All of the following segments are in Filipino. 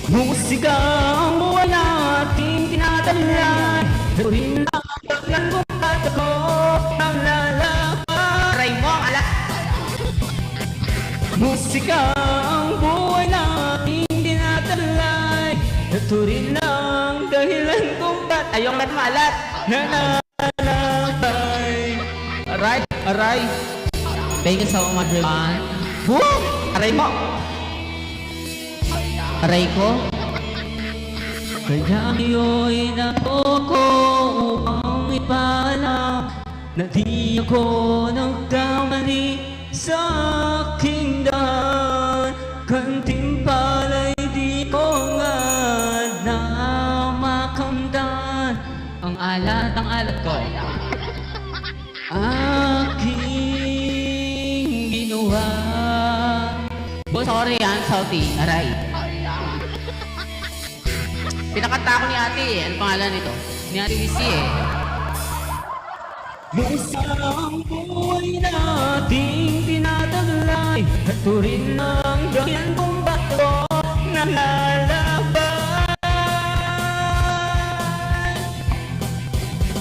Musika ang buhay nating tinatalay. Ito rin ang paglan kung ba't ako ang lalaban. Try mo, ala. Musika ang buhay nating tinatalay. Ito rin ang dahilan kung ba't Ayong nagmalat. nananabay. Aray, aray. Thank you so much, everyone. Woo! Aray mo. Aray ko. Kaya ngayon ako upang ipaalam na di ako nagkamali sa aking daan. Kantimpala'y di ko nga na makamtan ang alat ko. Aking ginawa. Sorry, Salty. Aray. Pinakanta ako ni ate eh. Ano pangalan nito? Ni Ate Wisi eh. Isang buhay nating tinataglay. Ito rin ang dahilan kung ba't ako nalalabay.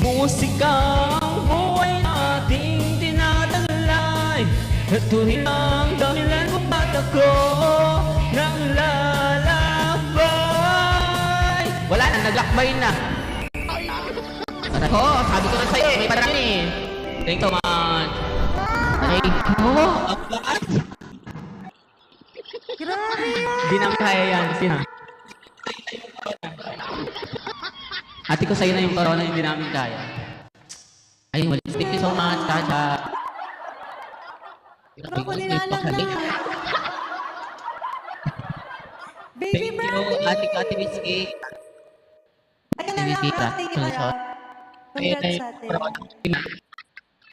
Musika ang buhay nating tinataglay. Ito rin ang dahilan kung ba't ako nalalabay. Wala na, naglakbay na. Oo, sabi ko na sa'yo, may parang eh. Thank you so much. Ay, oo. Di namin kaya yan. Sina? Ate ko sa'yo na yung corona, hindi namin kaya. Ay, wala. Thank you so much, Chacha. Ako nilalang na. Baby Thank you, Ate Wisi. Aka na lang, thank you pala. Congrats sa atin.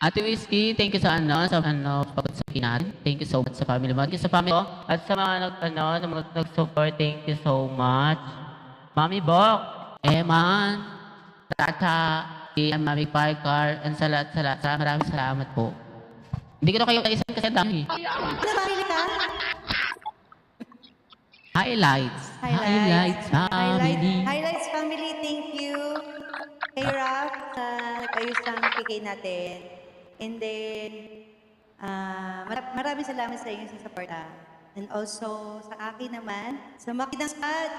Ate Whiskey, thank you sa pagod sa natin. Thank you so much sa family mo. Thank you sa family ko. At sa mga nag-support, thank you so much. Mami Bok, Eman, Tata, Mami Parker, and sa lahat. Maraming salamat po. Hindi ko na kayo kaisan kasi dami. Namamili ka? Highlights family. Highlights family, thank you. Kay Raf, sa nag-ayos ng PK natin. And then, maraming salamat sa inyo sa support. And also, sa akin naman, sa Makidang Squad,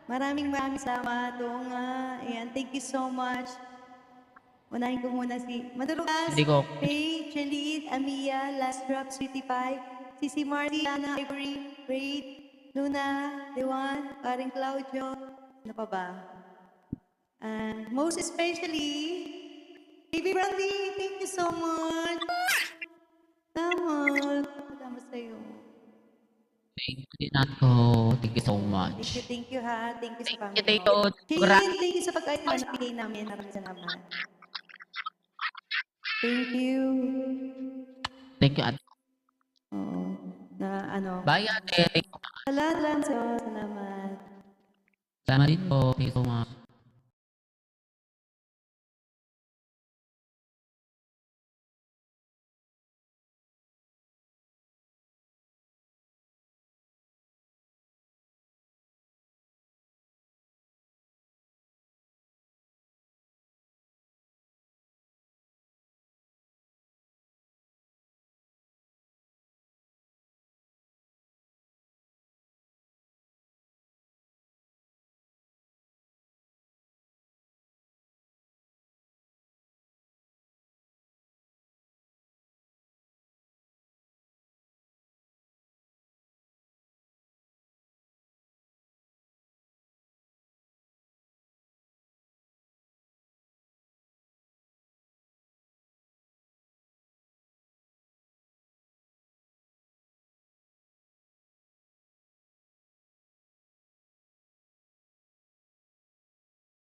maraming salamat. Oo nga. Ayan, thank you so much. Unahin ko muna si Madurugas, Hindi ko. Faye, Cheline, Amia, Last Drop, Sweetie Pie, Sisi Marty, Ana, Ivory, Raid, Luna, Dewan, Karen Claudio, ano pa ba? And most especially, Baby Brandy, thank you so much. Salamat sa'yo. Thank you, Nato. Thank you so much. Thank you ha. Thank you sa family. Thank you. Shane, thank you sa pag-ayos na napigay namin. Maraming salamat. Thank you. Thank you, Ate. Oo. Na ano. Bye, Ate. Salamat. Salamat din Salamat po. Thank you so much.